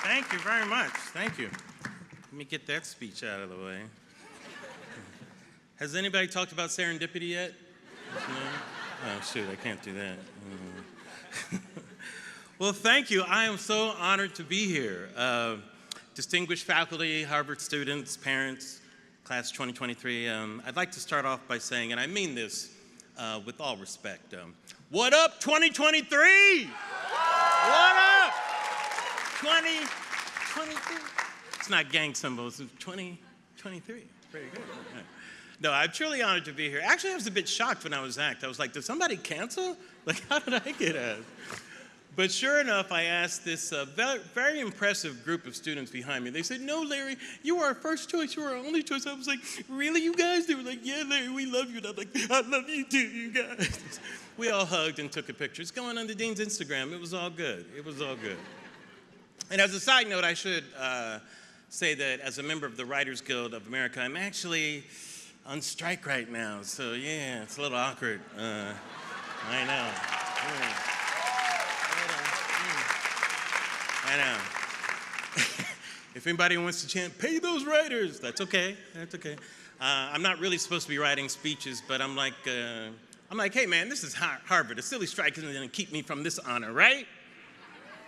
Thank you very much. Thank you. Let me get that speech out of the way. Has anybody talked about serendipity yet? No? Oh, shoot, I can't do that. Well, thank you. I am so honored to be here. Distinguished faculty, Harvard students, parents, class 2023. I'd like to start off by saying, and I mean this with all respect, what up, 2023? What up? 2023. It's not gang symbols, it's 2023. Very good. Yeah. No, I'm truly honored to be here. Actually, I was a bit shocked when I was asked. I was like, did somebody cancel? Like, how did I get asked? But sure enough, I asked this very impressive group of students behind me. They said, no, Larry, you were our first choice. You were our only choice. I was like, really, you guys? They were like, yeah, Larry, we love you. And I'm like, I love you too, you guys. We all hugged and took a picture. It's going on the Dean's Instagram. It was all good. It was all good. And as a side note, I should say that as a member of the Writers Guild of America, I'm actually on strike right now. So yeah, it's a little awkward. I know. I know. If anybody wants to chant, pay those writers, that's okay. That's okay. I'm not really supposed to be writing speeches, but I'm like, hey man, this is Harvard. A silly strike isn't going to keep me from this honor, right?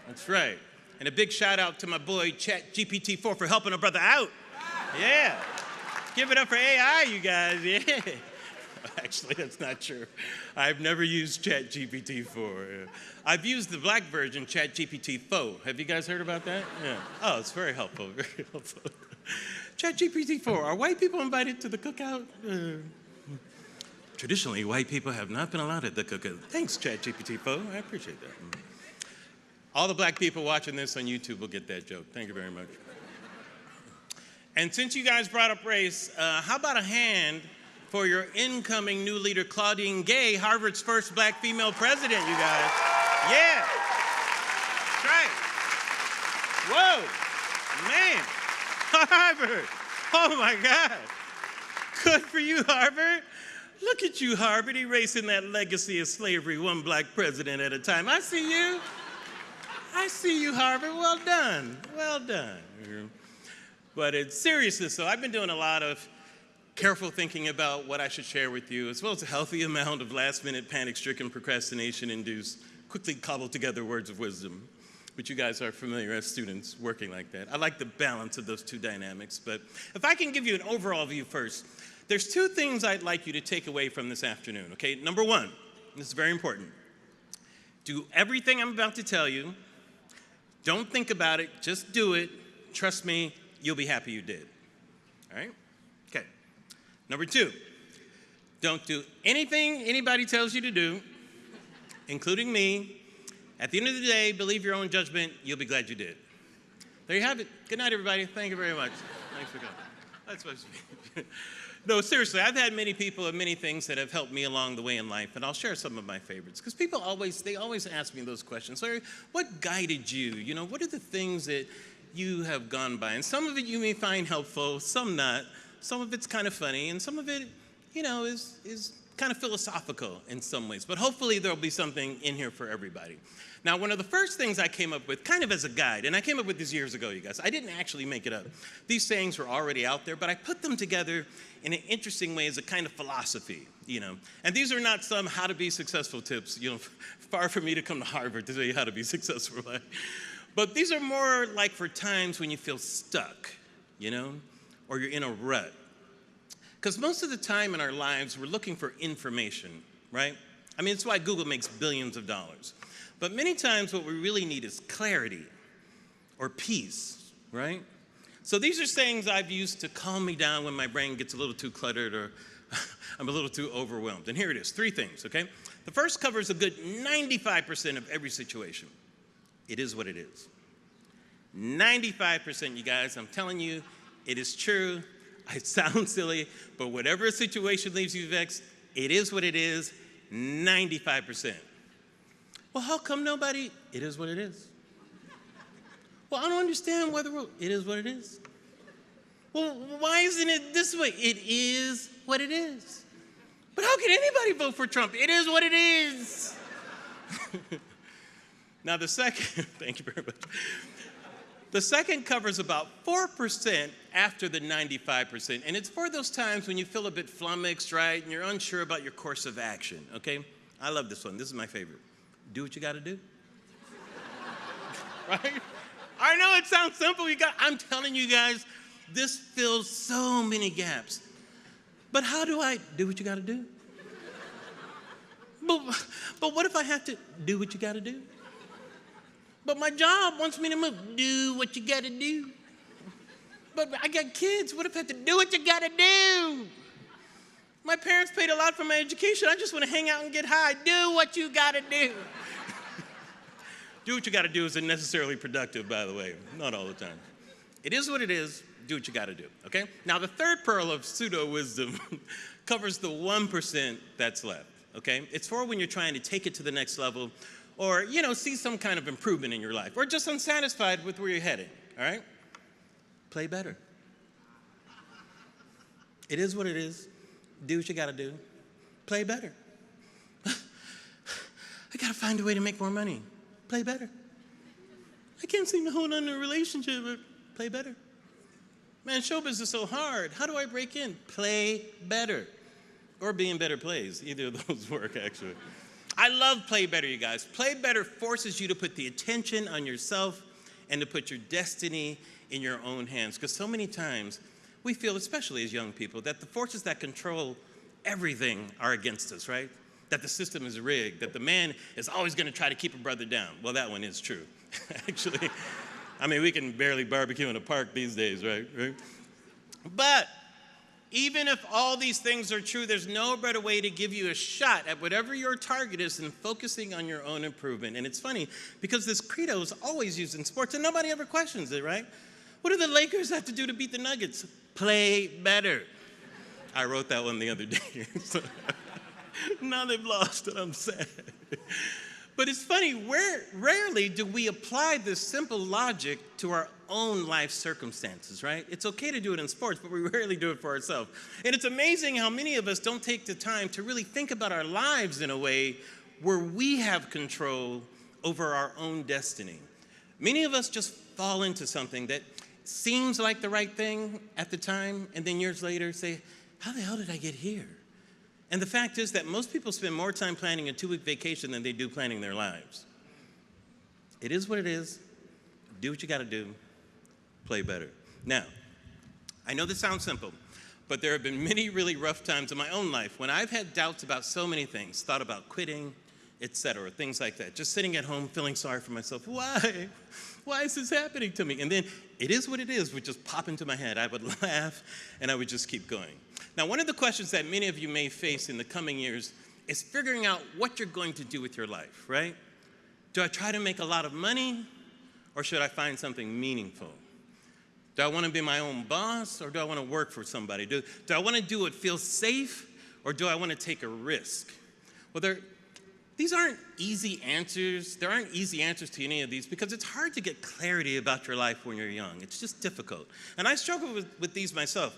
That's right. And a big shout out to my boy ChatGPT-4 for helping a brother out. Yeah. Give it up for AI, you guys. Yeah. Actually, that's not true. I've never used ChatGPT-4. I've used the black version, ChatGPT-4. Have you guys heard about that? Yeah. Oh, it's very helpful. Very helpful. ChatGPT-4. Are white people invited to the cookout? Traditionally, white people have not been allowed at the cookout. Thanks, ChatGPT-4. I appreciate that. All the black people watching this on YouTube will get that joke. Thank you very much. And since you guys brought up race, how about a hand for your incoming new leader, Claudine Gay, Harvard's first black female president, you guys. Yeah. That's right. Whoa. Man. Harvard. Oh, my God. Good for you, Harvard. Look at you, Harvard, erasing that legacy of slavery, one black president at a time. I see you. I see you, Harvard. Well done. Well done. But in seriousness, so I've been doing a lot of careful thinking about what I should share with you, as well as a healthy amount of last-minute panic-stricken procrastination-induced, quickly cobbled together words of wisdom, which you guys are familiar as students working like that. I like the balance of those two dynamics, but if I can give you an overall view first, there's two things I'd like you to take away from this afternoon, okay? Number one, this is very important. Do everything I'm about to tell you. Don't think about it, just do it. Trust me, you'll be happy you did, all right? Okay. Number two, don't do anything anybody tells you to do, including me. At the end of the day, believe your own judgment, you'll be glad you did. There you have it. Good night, everybody. Thank you very much. Thanks for coming. That's supposed to be. No, seriously, I've had many people and many things that have helped me along the way in life, and I'll share some of my favorites. Because people always ask me those questions. Larry, what guided you? You know, what are the things that you have gone by? And some of it you may find helpful, some not. Some of it's kind of funny, and some of it, you know, is kind of philosophical in some ways. But hopefully there'll be something in here for everybody. Now, one of the first things I came up with, kind of as a guide, and I came up with this years ago, you guys. I didn't actually make it up. These sayings were already out there, but I put them together in an interesting way as a kind of philosophy, you know. And these are not some how to be successful tips, you know, far from me to come to Harvard to tell you how to be successful. But these are more like for times when you feel stuck, you know, or you're in a rut. Because most of the time in our lives, we're looking for information, right? I mean, it's why Google makes billions of dollars. But many times what we really need is clarity or peace, right? So these are sayings I've used to calm me down when my brain gets a little too cluttered or I'm a little too overwhelmed. And here it is, 3 things, okay? The first covers a good 95% of every situation. It is what it is. 95%, you guys, I'm telling you, it is true. It sounds silly, but whatever situation leaves you vexed, it is what it is, 95%. Well, how come nobody? It is what it is. Well, I don't understand whether it is what it is. Well, why isn't it this way? It is what it is. But how can anybody vote for Trump? It is what it is. Now the second, thank you very much. The second covers about 4% after the 95%. And it's for those times when you feel a bit flummoxed, right? And you're unsure about your course of action, okay? I love this one. This is my favorite. Do what you got to do. Right? I know it sounds simple. I'm telling you guys, this fills so many gaps. But how do I do what you got to do? But what if I have to do what you got to do? But my job wants me to move. Do what you got to do. But I got kids. What if I have to do what you got to do? My parents paid a lot for my education. I just want to hang out and get high. Do what you got to do. Do what you got to do isn't necessarily productive, by the way. Not all the time. It is what it is. Do what you got to do, okay? Now, the third pearl of pseudo-wisdom covers the 1% that's left, okay? It's for when you're trying to take it to the next level or, see some kind of improvement in your life or just unsatisfied with where you're headed, all right? Play better. It is what it is. Do what you got to do. Play better. I got to find a way to make more money. Play better. I can't seem to hold on to a relationship, but play better. Man, showbiz is so hard. How do I break in? Play better. Or be in better plays. Either of those work, actually. I love Play Better, you guys. Play Better forces you to put the attention on yourself and to put your destiny in your own hands. Because so many times we feel, especially as young people, that the forces that control everything are against us, right? That the system is rigged, that the man is always going to try to keep a brother down. Well, that one is true. Actually, I mean, we can barely barbecue in a park these days, right? But even if all these things are true, there's no better way to give you a shot at whatever your target is than focusing on your own improvement. And it's funny, because this credo is always used in sports, and nobody ever questions it, right? What do the Lakers have to do to beat the Nuggets? Play better. I wrote that one the other day. So now they've lost and I'm sad. But it's funny, rarely do we apply this simple logic to our own life circumstances, right? It's okay to do it in sports, but we rarely do it for ourselves. And it's amazing how many of us don't take the time to really think about our lives in a way where we have control over our own destiny. Many of us just fall into something that seems like the right thing at the time, and then years later say, how the hell did I get here? And the fact is that most people spend more time planning a 2-week vacation than they do planning their lives. It is what it is. Do what you got to do. Play better. Now, I know this sounds simple, but there have been many really rough times in my own life when I've had doubts about so many things, thought about quitting, etc., things like that. Just sitting at home feeling sorry for myself. Why? Why is this happening to me? And then it is what it is would just pop into my head. I would laugh and I would just keep going. Now, one of the questions that many of you may face in the coming years is figuring out what you're going to do with your life, right? Do I try to make a lot of money or should I find something meaningful? Do I want to be my own boss or do I want to work for somebody? Do I want to do what feels safe or do I want to take a risk? Well, these aren't easy answers. There aren't easy answers to any of these because it's hard to get clarity about your life when you're young. It's just difficult. And I struggle with these myself.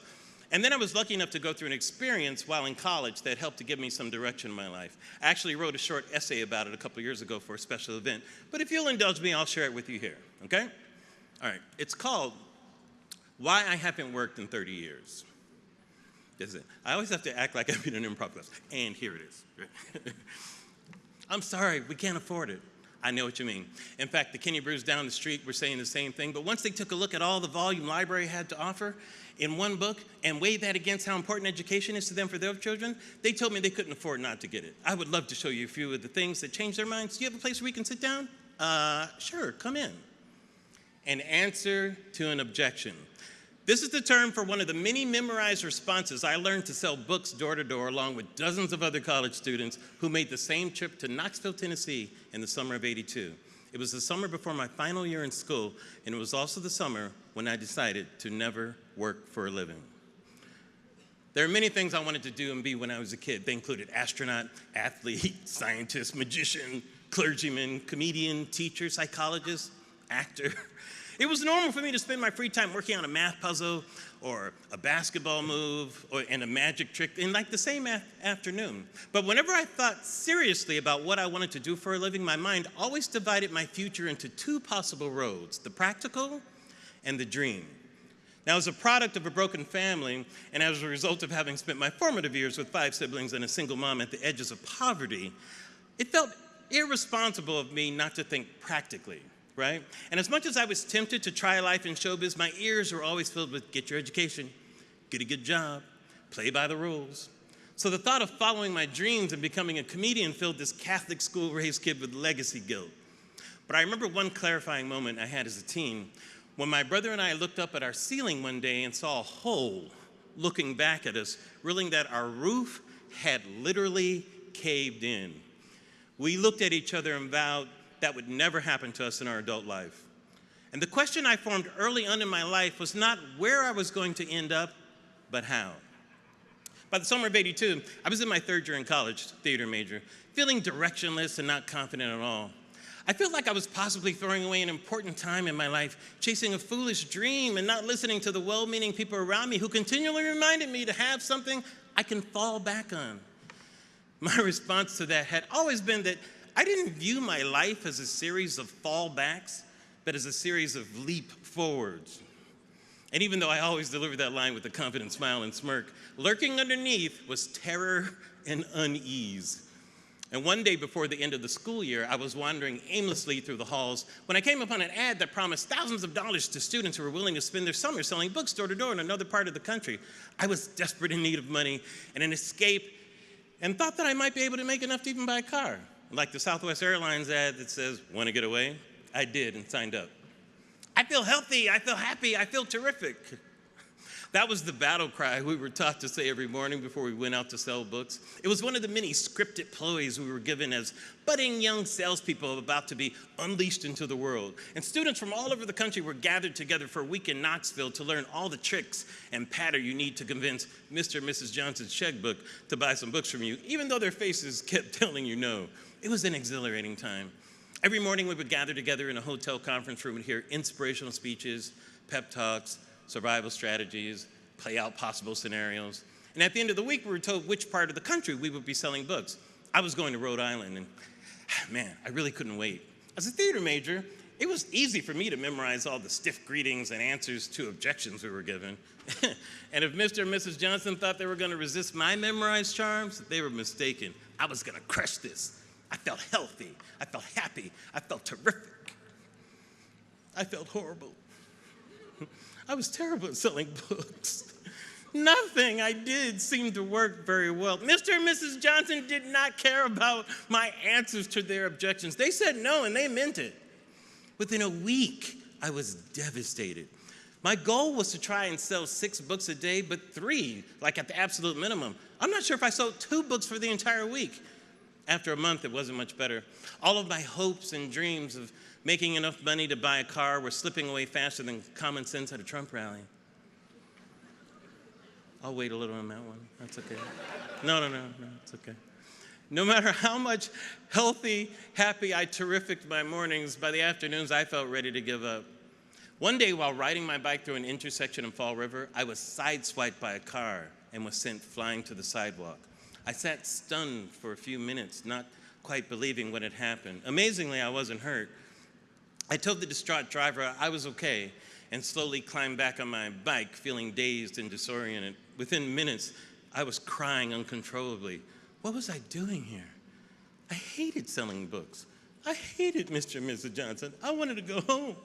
And then I was lucky enough to go through an experience while in college that helped to give me some direction in my life. I actually wrote a short essay about it a couple years ago for a special event. But if you'll indulge me, I'll share it with you here, okay? All right, it's called Why I Haven't Worked in 30 Years. That's it. I always have to act like I'm in an improv class. And here it is. I'm sorry, we can't afford it. I know what you mean. In fact, the Kenny Brews down the street were saying the same thing, but once they took a look at all the volume library had to offer in one book and weighed that against how important education is to them for their children, they told me they couldn't afford not to get it. I would love to show you a few of the things that changed their minds. Do you have a place where we can sit down? Sure, come in. An answer to an objection. This is the term for one of the many memorized responses I learned to sell books door to door along with dozens of other college students who made the same trip to Knoxville, Tennessee in the summer of '82. It was the summer before my final year in school, and it was also the summer when I decided to never work for a living. There are many things I wanted to do and be when I was a kid. They included astronaut, athlete, scientist, magician, clergyman, comedian, teacher, psychologist, actor. It was normal for me to spend my free time working on a math puzzle or a basketball move and a magic trick in like the same afternoon. But whenever I thought seriously about what I wanted to do for a living, my mind always divided my future into two possible roads, the practical and the dream. Now, as a product of a broken family, and as a result of having spent my formative years with 5 siblings and a single mom at the edges of poverty, it felt irresponsible of me not to think practically, right? And as much as I was tempted to try life in showbiz, my ears were always filled with get your education, get a good job, play by the rules. So the thought of following my dreams and becoming a comedian filled this Catholic school-raised kid with legacy guilt. But I remember one clarifying moment I had as a teen when my brother and I looked up at our ceiling one day and saw a hole looking back at us, realizing that our roof had literally caved in. We looked at each other and vowed that would never happen to us in our adult life. And the question I formed early on in my life was not where I was going to end up, but how. By the summer of '82, I was in my 3rd year in college, theater major, feeling directionless and not confident at all. I felt like I was possibly throwing away an important time in my life, chasing a foolish dream and not listening to the well-meaning people around me who continually reminded me to have something I can fall back on. My response to that had always been that I didn't view my life as a series of fallbacks, but as a series of leap forwards. And even though I always delivered that line with a confident smile and smirk, lurking underneath was terror and unease. And one day before the end of the school year, I was wandering aimlessly through the halls when I came upon an ad that promised thousands of dollars to students who were willing to spend their summer selling books door to door in another part of the country. I was desperate in need of money and an escape, and thought that I might be able to make enough to even buy a car. Like the Southwest Airlines ad that says, "Want to get away?" I did and signed up. I feel healthy, I feel happy, I feel terrific. That was the battle cry we were taught to say every morning before we went out to sell books. It was one of the many scripted ploys we were given as budding young salespeople about to be unleashed into the world. And students from all over the country were gathered together for a week in Knoxville to learn all the tricks and patter you need to convince Mr. and Mrs. Johnson's checkbook to buy some books from you, even though their faces kept telling you no. It was an exhilarating time. Every morning we would gather together in a hotel conference room and hear inspirational speeches, pep talks, survival strategies, play out possible scenarios. And at the end of the week, we were told which part of the country we would be selling books. I was going to Rhode Island, and man, I really couldn't wait. As a theater major, it was easy for me to memorize all the stiff greetings and answers to objections we were given. And if Mr. and Mrs. Johnson thought they were going to resist my memorized charms, they were mistaken. I was going to crush this. I felt healthy. I felt happy. I felt terrific. I felt horrible. I was terrible at selling books. Nothing I did seemed to work very well. Mr. and Mrs. Johnson did not care about my answers to their objections. They said no, and they meant it. Within a week, I was devastated. My goal was to try and sell 6 books a day, but 3, like at the absolute minimum. I'm not sure if I sold 2 books for the entire week. After a month, it wasn't much better. All of my hopes and dreams of making enough money to buy a car were slipping away faster than common sense at a Trump rally. I'll wait a little on that one. That's okay. No, it's okay. No matter how much healthy, happy I terrificked my mornings, by the afternoons I felt ready to give up. One day while riding my bike through an intersection in Fall River, I was sideswiped by a car and was sent flying to the sidewalk. I sat stunned for a few minutes, not quite believing what had happened. Amazingly, I wasn't hurt. I told the distraught driver I was okay and slowly climbed back on my bike, feeling dazed and disoriented. Within minutes, I was crying uncontrollably. What was I doing here? I hated selling books. I hated Mr. and Mrs. Johnson. I wanted to go home.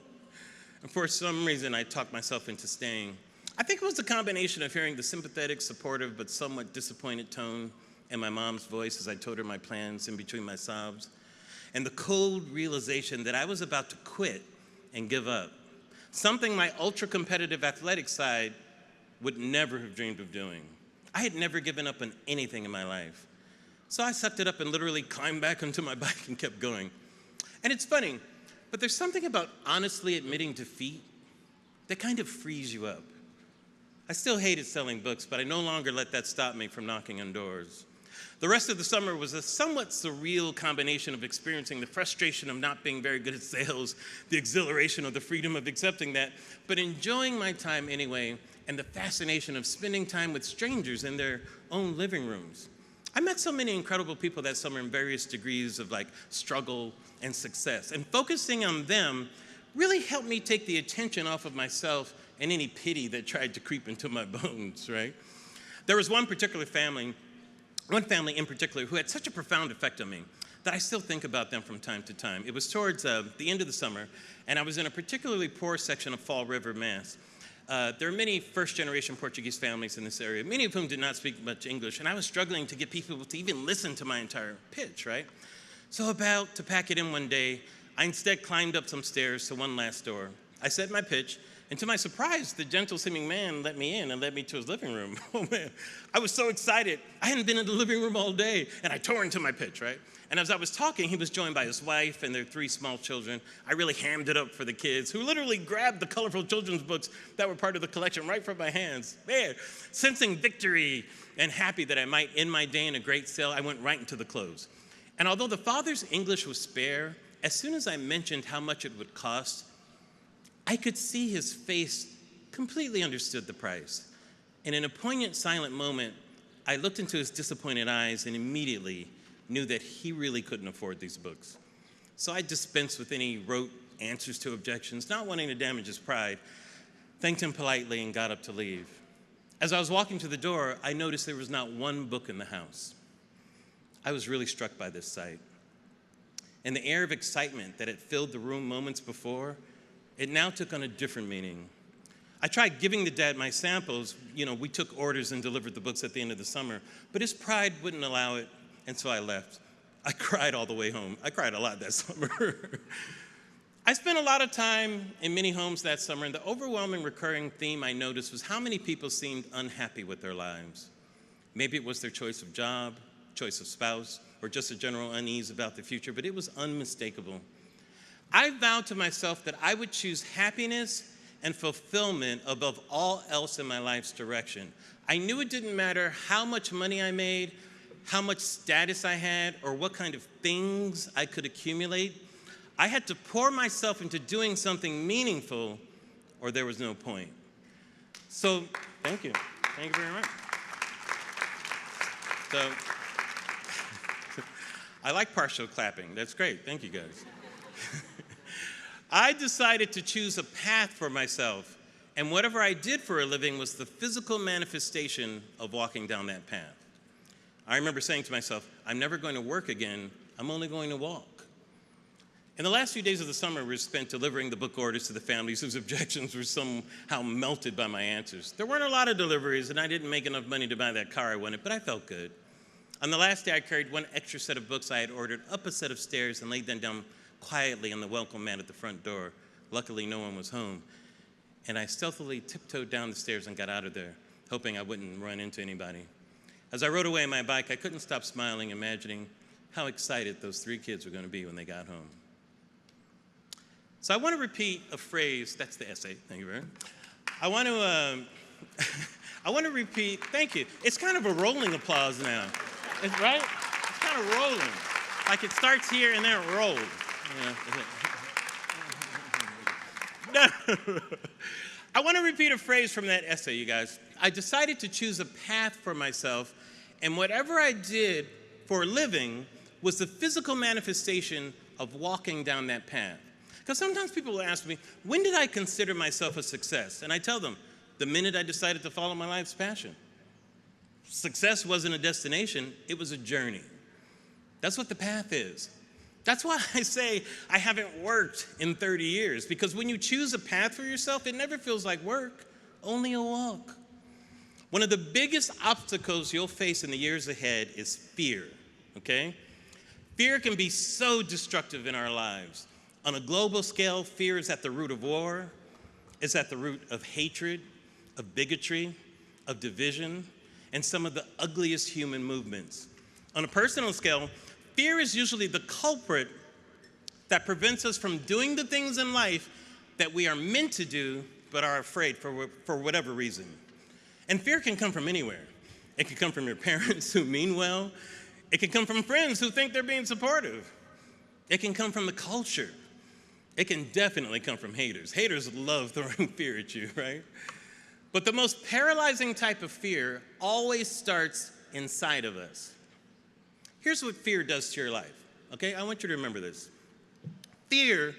And for some reason, I talked myself into staying. I think it was a combination of hearing the sympathetic, supportive, but somewhat disappointed tone in my mom's voice as I told her my plans in between my sobs, and the cold realization that I was about to quit and give up, something my ultra-competitive athletic side would never have dreamed of doing. I had never given up on anything in my life. So I sucked it up and literally climbed back onto my bike and kept going. And it's funny, but there's something about honestly admitting defeat that kind of frees you up. I still hated selling books, but I no longer let that stop me from knocking on doors. The rest of the summer was a somewhat surreal combination of experiencing the frustration of not being very good at sales, the exhilaration of the freedom of accepting that, but enjoying my time anyway, and the fascination of spending time with strangers in their own living rooms. I met so many incredible people that summer in various degrees of struggle and success, and focusing on them really helped me take the attention off of myself and any pity that tried to creep into my bones, right? There was one family in particular who had such a profound effect on me that I still think about them from time to time. It was towards the end of the summer, and I was in a particularly poor section of Fall River, Mass. There are many first-generation Portuguese families in this area, many of whom did not speak much English, and I was struggling to get people to even listen to my entire pitch, right? So about to pack it in one day, I instead climbed up some stairs to one last door. I said my pitch, and to my surprise, the gentle-seeming man let me in and led me to his living room. Oh man, I was so excited. I hadn't been in the living room all day, and I tore into my pitch, right? And as I was talking, he was joined by his wife and their 3 small children. I really hammed it up for the kids, who literally grabbed the colorful children's books that were part of the collection right from my hands. Man, sensing victory and happy that I might end my day in a great sale, I went right into the close. And although the father's English was spare, as soon as I mentioned how much it would cost, I could see his face completely understood the price. And in a poignant, silent moment, I looked into his disappointed eyes and immediately knew that he really couldn't afford these books. So I dispensed with any rote answers to objections, not wanting to damage his pride, thanked him politely, and got up to leave. As I was walking to the door, I noticed there was not one book in the house. I was really struck by this sight. And the air of excitement that had filled the room moments before, it now took on a different meaning. I tried giving the dad my samples. We took orders and delivered the books at the end of the summer, but his pride wouldn't allow it, and so I left. I cried all the way home. I cried a lot that summer. I spent a lot of time in many homes that summer, and the overwhelming recurring theme I noticed was how many people seemed unhappy with their lives. Maybe it was their choice of job, choice of spouse, or just a general unease about the future, but it was unmistakable. I vowed to myself that I would choose happiness and fulfillment above all else in my life's direction. I knew it didn't matter how much money I made, how much status I had, or what kind of things I could accumulate. I had to pour myself into doing something meaningful, or there was no point. So, thank you. Thank you very much. So, I like partial clapping. That's great. Thank you, guys. I decided to choose a path for myself, and whatever I did for a living was the physical manifestation of walking down that path. I remember saying to myself, I'm never going to work again. I'm only going to walk. In the last few days of the summer were spent delivering the book orders to the families whose objections were somehow melted by my answers. There weren't a lot of deliveries, and I didn't make enough money to buy that car I wanted, but I felt good. On the last day, I carried one extra set of books I had ordered up a set of stairs and laid them down quietly on the welcome mat at the front door. Luckily, no one was home. And I stealthily tiptoed down the stairs and got out of there, hoping I wouldn't run into anybody. As I rode away on my bike, I couldn't stop smiling, imagining how excited those 3 kids were going to be when they got home. So I want to repeat a phrase. That's the essay. Thank you very much. I want to repeat, thank you. It's kind of a rolling applause now. Right? It's kind of rolling. Like it starts here and then it rolls. No. I want to repeat a phrase from that essay, you guys. I decided to choose a path for myself, and whatever I did for a living was the physical manifestation of walking down that path. Because sometimes people will ask me, when did I consider myself a success? And I tell them, the minute I decided to follow my life's passion. Success wasn't a destination, it was a journey. That's what the path is. That's why I say I haven't worked in 30 years, because when you choose a path for yourself, it never feels like work, only a walk. One of the biggest obstacles you'll face in the years ahead is fear, okay? Fear can be so destructive in our lives. On a global scale, fear is at the root of war, it's at the root of hatred, of bigotry, of division, and some of the ugliest human movements. On a personal scale, fear is usually the culprit that prevents us from doing the things in life that we are meant to do but are afraid for whatever reason. And fear can come from anywhere. It can come from your parents who mean well. It can come from friends who think they're being supportive. It can come from the culture. It can definitely come from haters. Haters love throwing fear at you, right? But the most paralyzing type of fear always starts inside of us. Here's what fear does to your life, okay? I want you to remember this. Fear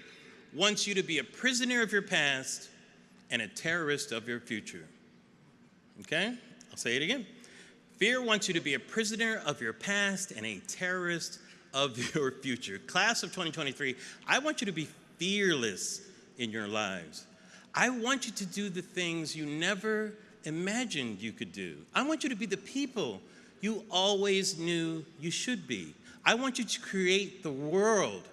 wants you to be a prisoner of your past and a terrorist of your future. Okay? I'll say it again. Fear wants you to be a prisoner of your past and a terrorist of your future. Class of 2023, I want you to be fearless in your lives. I want you to do the things you never imagined you could do. I want you to be the people you always knew you should be. I want you to create the world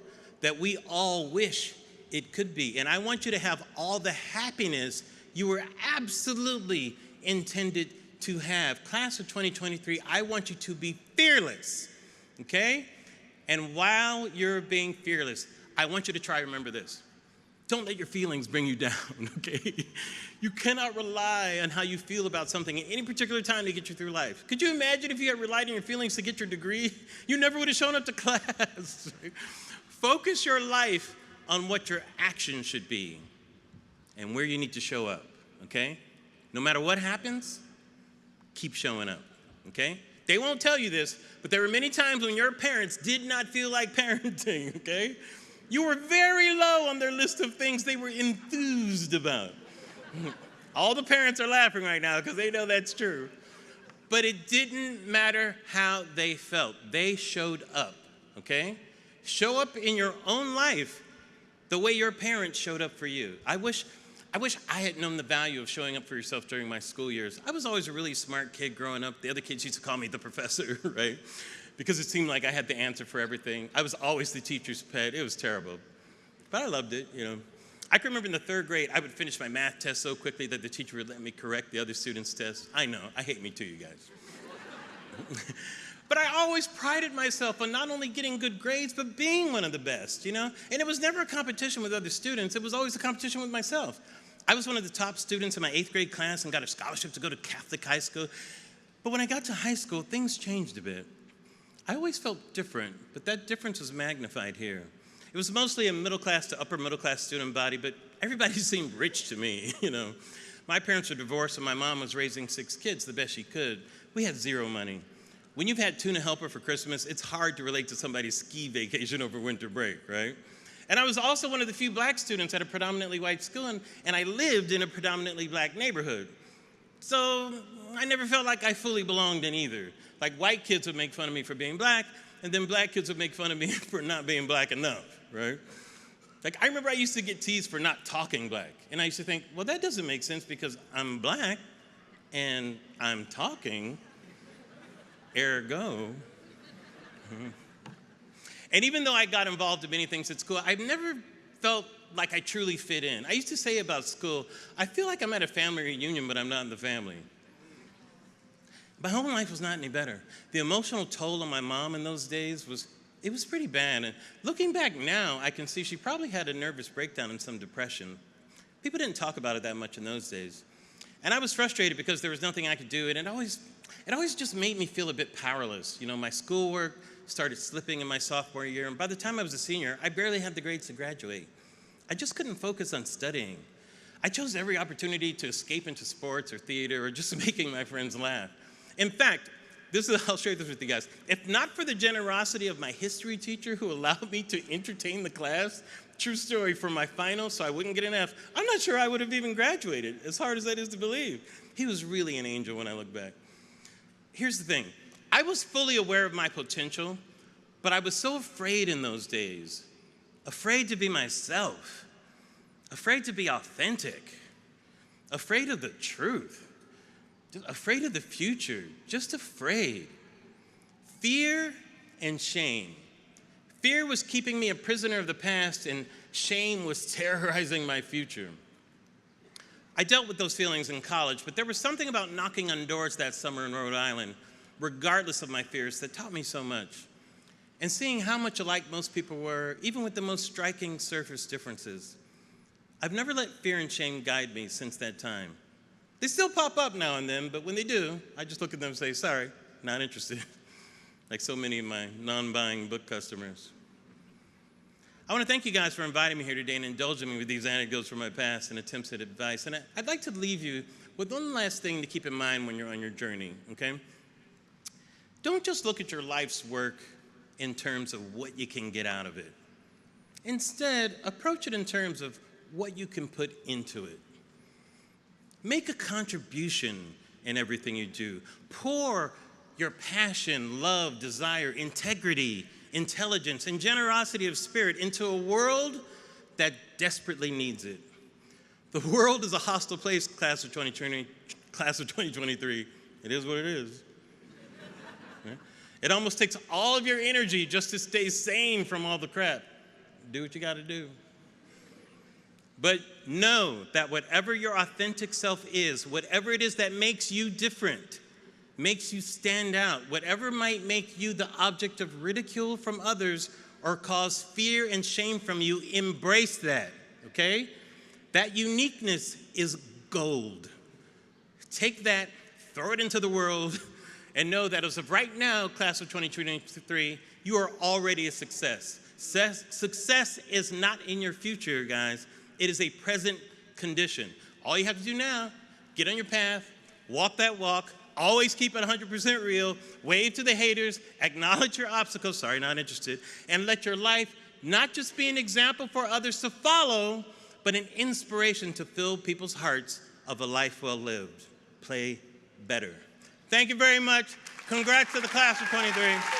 that we all wish it could be. And I want you to have all the happiness you were absolutely intended to have. Class of 2023, I want you to be fearless, okay? And while you're being fearless, I want you to try to remember this. Don't let your feelings bring you down, okay? You cannot rely on how you feel about something at any particular time to get you through life. Could you imagine if you had relied on your feelings to get your degree? You never would have shown up to class. Focus your life on what your action should be and where you need to show up, okay? No matter what happens, keep showing up, okay? They won't tell you this, but there were many times when your parents did not feel like parenting, okay? You were very low on their list of things they were enthused about. All the parents are laughing right now because they know that's true. But it didn't matter how they felt. They showed up, okay? Show up in your own life the way your parents showed up for you. I wish I had known the value of showing up for yourself during my school years. I was always a really smart kid growing up. The other kids used to call me the professor, right? Because it seemed like I had the answer for everything. I was always the teacher's pet. It was terrible. But I loved it, you know. I can remember in the 3rd grade, I would finish my math test so quickly that the teacher would let me correct the other students' tests. I know, I hate me too, you guys. But I always prided myself on not only getting good grades, but being one of the best, you know? And it was never a competition with other students. It was always a competition with myself. I was one of the top students in my 8th grade class and got a scholarship to go to Catholic high school. But when I got to high school, things changed a bit. I always felt different, but that difference was magnified here. It was mostly a middle class to upper middle class student body, but everybody seemed rich to me, you know. My parents were divorced and my mom was raising 6 kids the best she could. We had 0 money. When you've had tuna helper for Christmas, it's hard to relate to somebody's ski vacation over winter break, right? And I was also one of the few black students at a predominantly white school, and I lived in a predominantly black neighborhood. So I never felt like I fully belonged in either. Like white kids would make fun of me for being black, and then black kids would make fun of me for not being black enough, right? Like I remember I used to get teased for not talking black, and I used to think, well, that doesn't make sense because I'm black and I'm talking, ergo. And even though I got involved in many things at school, I've never felt like I truly fit in. I used to say about school, I feel like I'm at a family reunion, but I'm not in the family. My home life was not any better. The emotional toll on my mom in those days was pretty bad. And looking back now, I can see she probably had a nervous breakdown and some depression. People didn't talk about it that much in those days. And I was frustrated because there was nothing I could do, and it always just made me feel a bit powerless. You know, my schoolwork started slipping in my sophomore year, and by the time I was a senior, I barely had the grades to graduate. I just couldn't focus on studying. I chose every opportunity to escape into sports or theater or just making my friends laugh. In fact, I'll share this with you guys. If not for the generosity of my history teacher who allowed me to entertain the class, true story, for my final so I wouldn't get an F, I'm not sure I would have even graduated, as hard as that is to believe. He was really an angel when I look back. Here's the thing. I was fully aware of my potential, but I was so afraid in those days. Afraid to be myself. Afraid to be authentic. Afraid of the truth. Afraid of the future, just afraid. Fear and shame. Fear was keeping me a prisoner of the past, and shame was terrorizing my future. I dealt with those feelings in college, but there was something about knocking on doors that summer in Rhode Island, regardless of my fears, that taught me so much. And seeing how much alike most people were, even with the most striking surface differences. I've never let fear and shame guide me since that time. They still pop up now and then, but when they do, I just look at them and say, sorry, not interested, like so many of my non-buying book customers. I want to thank you guys for inviting me here today and indulging me with these anecdotes from my past and attempts at advice. And I'd like to leave you with one last thing to keep in mind when you're on your journey, okay? Don't just look at your life's work in terms of what you can get out of it. Instead, approach it in terms of what you can put into it. Make a contribution in everything you do. Pour your passion, love, desire, integrity, intelligence, and generosity of spirit into a world that desperately needs it. The world is a hostile place, class of 2023. It is what it is. It almost takes all of your energy just to stay sane from all the crap. Do what you got to do. But know that whatever your authentic self is, whatever it is that makes you different, makes you stand out, whatever might make you the object of ridicule from others or cause fear and shame from you, embrace that, okay? That uniqueness is gold. Take that, throw it into the world, and know that as of right now, class of 2023, you are already a success. Success is not in your future, guys. It is a present condition. All you have to do now, get on your path, walk that walk, always keep it 100% real, wave to the haters, acknowledge your obstacles, sorry, not interested, and let your life not just be an example for others to follow, but an inspiration to fill people's hearts of a life well lived. Play better. Thank you very much. Congrats to the class of 23.